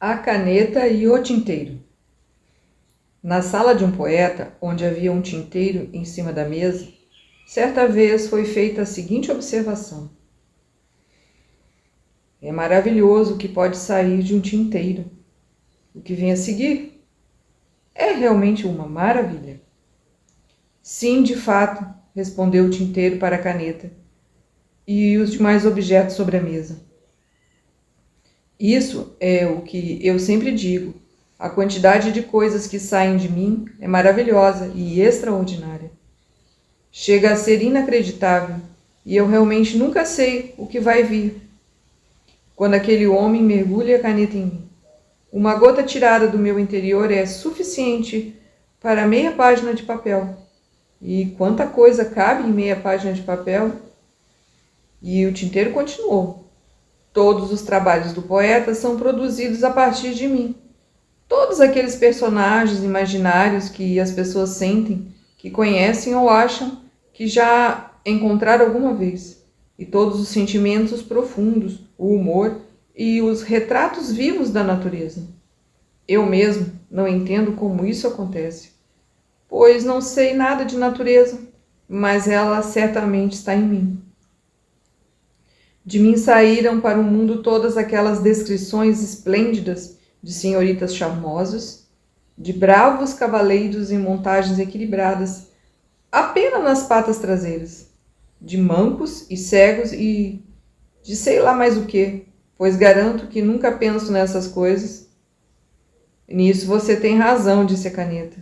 A caneta e o tinteiro. Na sala de um poeta, onde havia um tinteiro em cima da mesa, certa vez foi feita a seguinte observação: é maravilhoso o que pode sair de um tinteiro. O que vem a seguir é realmente uma maravilha. Sim, de fato, respondeu o tinteiro para a caneta e os demais objetos sobre a mesa. Isso é o que eu sempre digo. A quantidade de coisas que saem de mim é maravilhosa e extraordinária. Chega a ser inacreditável e eu realmente nunca sei o que vai vir. Quando aquele homem mergulha a caneta em mim, uma gota tirada do meu interior é suficiente para meia página de papel. E quanta coisa cabe em meia página de papel? E o tinteiro continuou. Todos os trabalhos do poeta são produzidos a partir de mim. Todos aqueles personagens imaginários que as pessoas sentem, que conhecem ou acham que já encontraram alguma vez. E todos os sentimentos profundos, o humor e os retratos vivos da natureza. Eu mesmo não entendo como isso acontece, pois não sei nada de natureza, mas ela certamente está em mim. De mim saíram para o mundo todas aquelas descrições esplêndidas de senhoritas charmosas, de bravos cavaleiros em montagens equilibradas, apenas nas patas traseiras, de mancos e cegos e de sei lá mais o que, pois garanto que nunca penso nessas coisas. Nisso você tem razão, disse a caneta.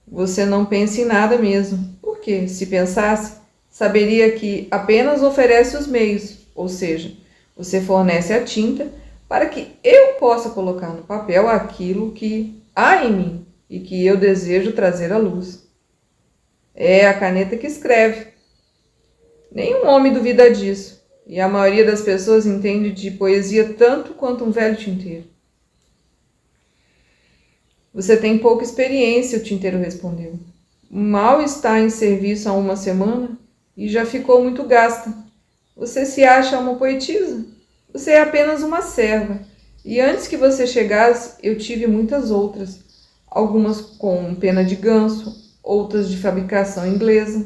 Você não pensa em nada mesmo, porque, se pensasse, saberia que apenas oferece os meios, ou seja, você fornece a tinta para que eu possa colocar no papel aquilo que há em mim e que eu desejo trazer à luz. É a caneta que escreve. Nenhum homem duvida disso, e a maioria das pessoas entende de poesia tanto quanto um velho tinteiro. Você tem pouca experiência, o tinteiro respondeu. Mal está em serviço há uma semana e já ficou muito gasta. Você se acha uma poetisa? Você é apenas uma serva. E antes que você chegasse, eu tive muitas outras. Algumas com pena de ganso, outras de fabricação inglesa.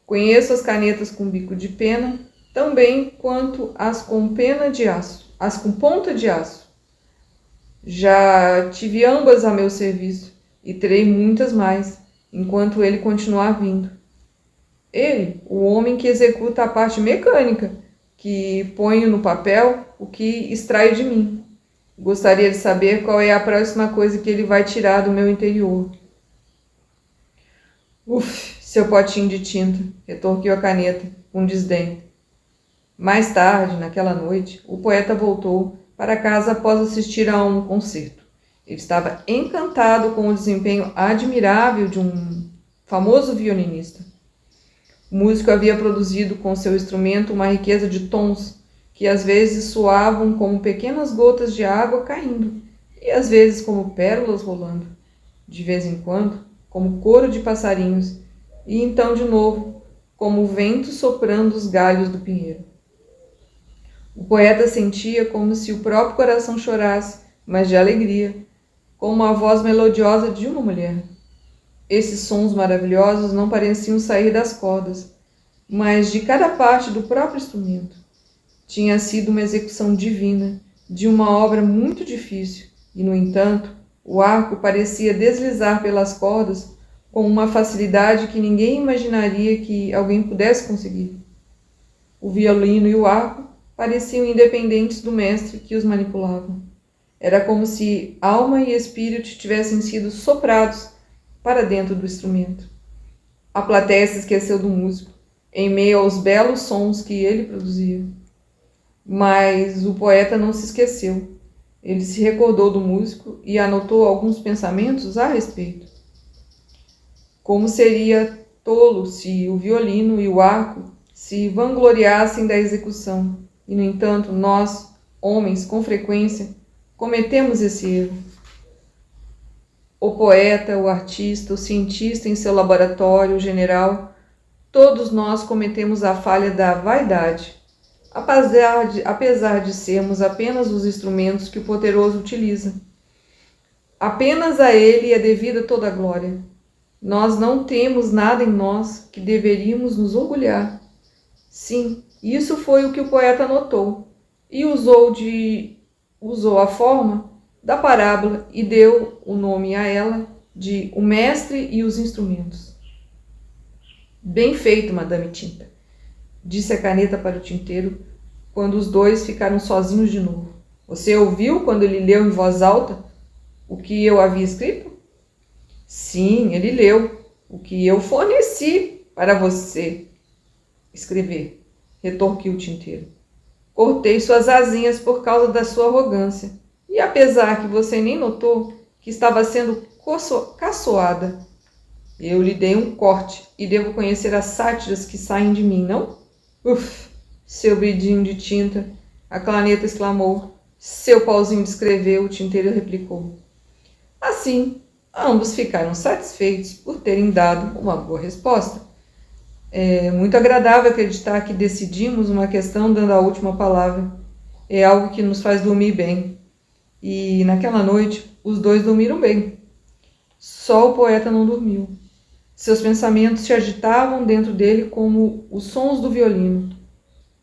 Conheço as canetas com bico de pena, tão bem quanto as com pena de aço, as com ponta de aço. Já tive ambas a meu serviço e terei muitas mais, enquanto ele continuar vindo. Ele, o homem que executa a parte mecânica, que põe no papel o que extrai de mim. Gostaria de saber qual é a próxima coisa que ele vai tirar do meu interior. Uf, seu potinho de tinta, retorquiu a caneta, com desdém. Mais tarde, naquela noite, o poeta voltou para casa após assistir a um concerto. Ele estava encantado com o desempenho admirável de um famoso violinista. O músico havia produzido com seu instrumento uma riqueza de tons que às vezes soavam como pequenas gotas de água caindo e às vezes como pérolas rolando, de vez em quando como coro de passarinhos e então de novo como o vento soprando os galhos do pinheiro. O poeta sentia como se o próprio coração chorasse, mas de alegria, com a voz melodiosa de uma mulher. Esses sons maravilhosos não pareciam sair das cordas, mas de cada parte do próprio instrumento. Tinha sido uma execução divina, de uma obra muito difícil, e, no entanto, o arco parecia deslizar pelas cordas com uma facilidade que ninguém imaginaria que alguém pudesse conseguir. O violino e o arco pareciam independentes do mestre que os manipulava. Era como se alma e espírito tivessem sido soprados para dentro do instrumento. A plateia se esqueceu do músico, em meio aos belos sons que ele produzia. Mas o poeta não se esqueceu. Ele se recordou do músico e anotou alguns pensamentos a respeito. Como seria tolo se o violino e o arco se vangloriassem da execução, e, no entanto, nós, homens, com frequência, cometemos esse erro. O poeta, o artista, o cientista em seu laboratório, o general, todos nós cometemos a falha da vaidade. apesar de sermos apenas os instrumentos que o poderoso utiliza. Apenas a ele é devida toda a glória. Nós não temos nada em nós que deveríamos nos orgulhar. Sim, isso foi o que o poeta notou, e usou a forma da parábola e deu o nome a ela de O Mestre e os Instrumentos. Bem feito, Madame Tinta, disse a caneta para o tinteiro, quando os dois ficaram sozinhos de novo. Você ouviu quando ele leu em voz alta o que eu havia escrito? Sim, ele leu o que eu forneci para você escrever, retorquiu o tinteiro. Cortei suas asinhas por causa da sua arrogância, e apesar que você nem notou que estava sendo caçoada, eu lhe dei um corte e devo conhecer as sátiras que saem de mim, não? Uf, seu bridinho de tinta, a caneta exclamou. Seu pauzinho de escrever, o tinteiro replicou. Assim, ambos ficaram satisfeitos por terem dado uma boa resposta. É muito agradável acreditar que decidimos uma questão dando a última palavra. É algo que nos faz dormir bem. E naquela noite, os dois dormiram bem. Só o poeta não dormiu. Seus pensamentos se agitavam dentro dele como os sons do violino.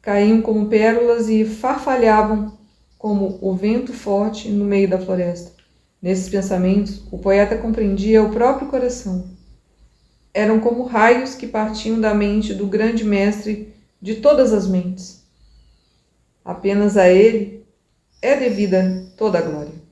Caíam como pérolas e farfalhavam como o vento forte no meio da floresta. Nesses pensamentos, o poeta compreendia o próprio coração. Eram como raios que partiam da mente do grande mestre de todas as mentes. Apenas a ele é devida toda a glória.